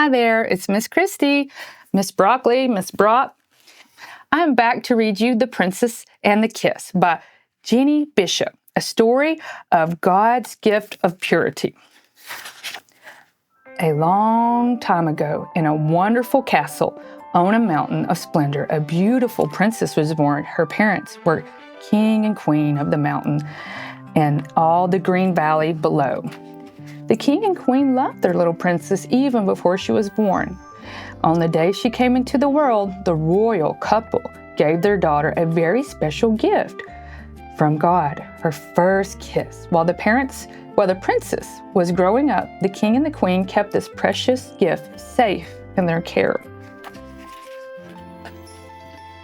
Hi there, it's Miss Christy, Miss Broccoli, Miss Brock. I'm back to read you The Princess and the Kiss by Jeannie Bishop, a story of God's gift of purity. A long time ago, in a wonderful castle on a mountain of splendor, a beautiful princess was born. Her parents were king and queen of the mountain and all the green valley below. The king and queen loved their little princess even before she was born. On the day she came into the world, the royal couple gave their daughter a very special gift from God, her first kiss. While the princess was growing up, the king and the queen kept this precious gift safe in their care.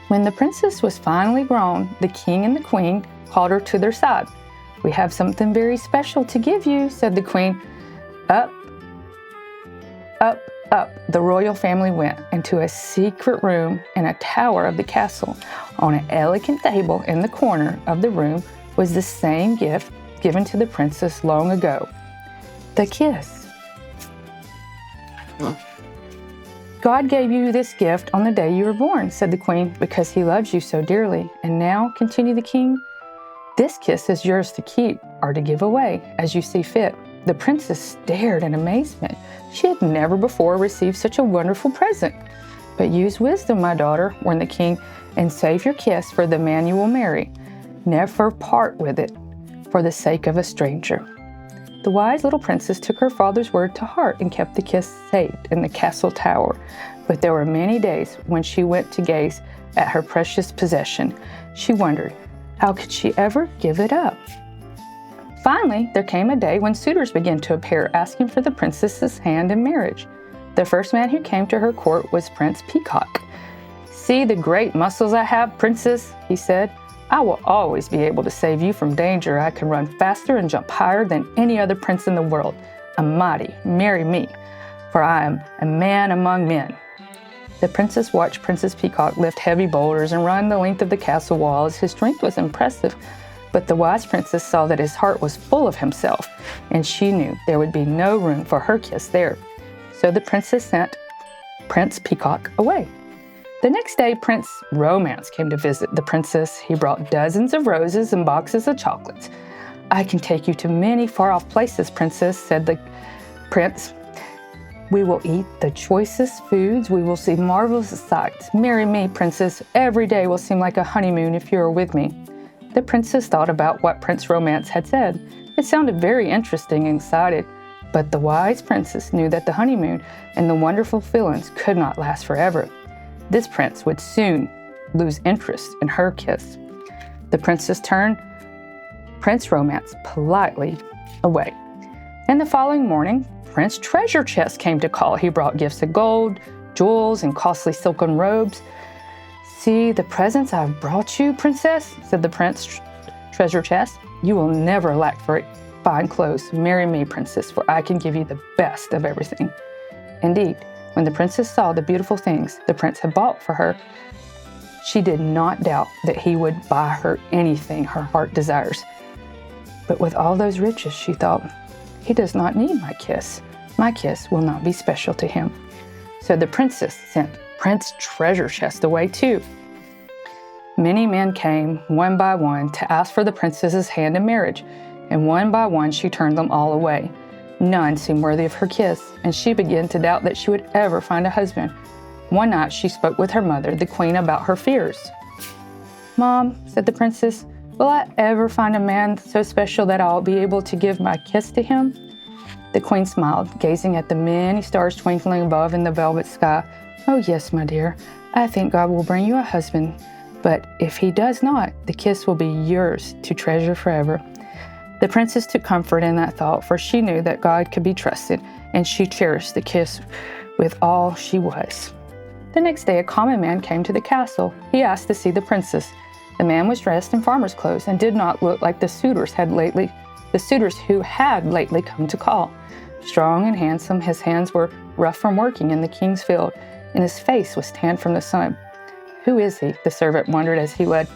When the princess was finally grown, the king and the queen called her to their side. "We have something very special to give you," said the queen. Up, up, up, the royal family went into a secret room in a tower of the castle. On an elegant table in the corner of the room was the same gift given to the princess long ago, the kiss. "God gave you this gift on the day you were born," said the queen, "because he loves you so dearly. And now," continued the king, "this kiss is yours to keep or to give away as you see fit." The princess stared in amazement. She had never before received such a wonderful present. "But use wisdom, my daughter," warned the king, "and save your kiss for the man you will marry. Never part with it for the sake of a stranger." The wise little princess took her father's word to heart and kept the kiss safe in the castle tower. But there were many days when she went to gaze at her precious possession. She wondered, how could she ever give it up? Finally, there came a day when suitors began to appear, asking for the princess's hand in marriage. The first man who came to her court was Prince Peacock. "See the great muscles I have, princess," he said. "I will always be able to save you from danger. I can run faster and jump higher than any other prince in the world. I'm mighty. Marry me, for I am a man among men." The princess watched Princess Peacock lift heavy boulders and run the length of the castle walls. His strength was impressive. But the wise princess saw that his heart was full of himself, and she knew there would be no room for her kiss there. So the princess sent Prince Peacock away. The next day, Prince Romance came to visit the princess. He brought dozens of roses and boxes of chocolates. "I can take you to many far-off places, princess," said the prince. "We will eat the choicest foods. We will see marvelous sights. Marry me, princess. Every day will seem like a honeymoon if you are with me." The princess thought about what Prince Romance had said. It sounded very interesting and excited, but the wise princess knew that the honeymoon and the wonderful feelings could not last forever. This prince would soon lose interest in her kiss. The princess turned Prince Romance politely away. And the following morning, Prince Treasure Chest came to call. He brought gifts of gold, jewels, and costly silken robes. "See the presents I've brought you, princess," said the Prince Treasure Chest. "You will never lack for fine clothes. Marry me, princess, for I can give you the best of everything." Indeed, when the princess saw the beautiful things the prince had bought for her, she did not doubt that he would buy her anything her heart desires. But with all those riches, she thought, "He does not need my kiss. My kiss will not be special to him." So the princess sent Prince Treasure Chest away too. Many men came, one by one, to ask for the princess's hand in marriage, and one by one she turned them all away. None seemed worthy of her kiss, and she began to doubt that she would ever find a husband. One night she spoke with her mother, the queen, about her fears. "Mom," said the princess, "will I ever find a man so special that I'll be able to give my kiss to him?" The queen smiled, gazing at the many stars twinkling above in the velvet sky. "Oh yes, my dear, I think God will bring you a husband, but if he does not, the kiss will be yours to treasure forever." The princess took comfort in that thought, for she knew that God could be trusted, and she cherished the kiss with all she was. The next day, a common man came to the castle. He asked to see the princess. The man was dressed in farmer's clothes and did not look like the suitors who had lately come to call. Strong and handsome, his hands were rough from working in the king's field, and his face was tanned from the sun. "Who is he?" the servant wondered as he led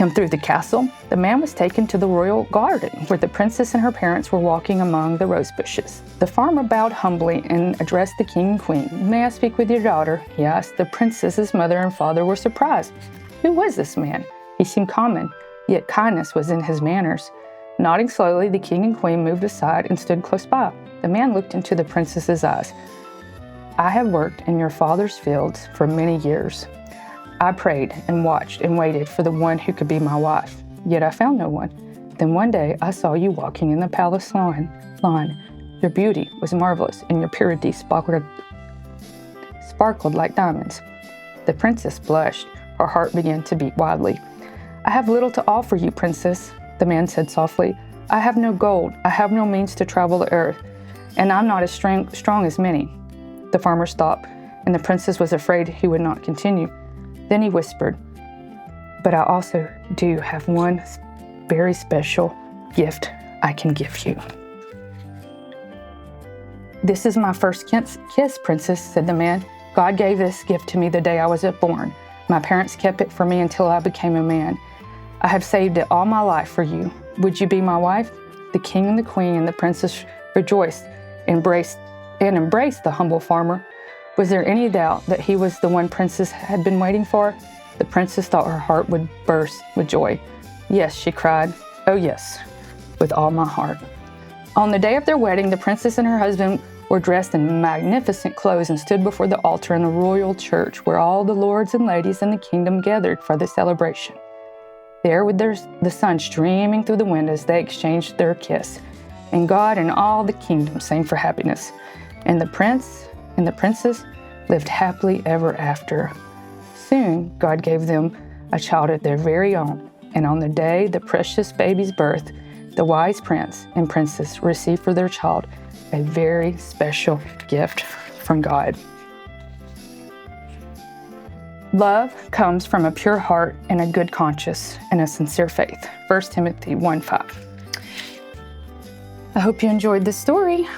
him through the castle, the man was taken to the royal garden, where the princess and her parents were walking among the rose bushes. The farmer bowed humbly and addressed the king and queen. "May I speak with your daughter?" he asked. The princess's mother and father were surprised. Who was this man? He seemed common, yet kindness was in his manners. Nodding slowly, the king and queen moved aside and stood close by. The man looked into the princess's eyes. "I have worked in your father's fields for many years. I prayed and watched and waited for the one who could be my wife, yet I found no one. Then one day I saw you walking in the palace lawn. Your beauty was marvelous, and your purity sparkled like diamonds." The princess blushed. Her heart began to beat wildly. "I have little to offer you, princess," the man said softly. "I have no gold. I have no means to travel the earth, and I'm not as strong as many." The farmer stopped, and the princess was afraid he would not continue. Then he whispered, "But I also do have one very special gift I can give you." "This is my first kiss, princess," said the man. "God gave this gift to me the day I was born. My parents kept it for me until I became a man. I have saved it all my life for you. Would you be my wife?" The king and the queen and the princess rejoiced and embraced the humble farmer. Was there any doubt that he was the one princess had been waiting for? The princess thought her heart would burst with joy. "Yes," she cried. "Oh yes, with all my heart." On the day of their wedding, the princess and her husband were dressed in magnificent clothes and stood before the altar in the royal church, where all the lords and ladies in the kingdom gathered for the celebration. There, with the sun streaming through the windows, they exchanged their kiss, and God and all the kingdom sang for happiness. And the prince and the princess lived happily ever after. Soon, God gave them a child of their very own, and on the day the precious baby's birth, the wise prince and princess received for their child a very special gift from God. Love comes from a pure heart and a good conscience and a sincere faith. 1 Timothy 1:5. I hope you enjoyed this story.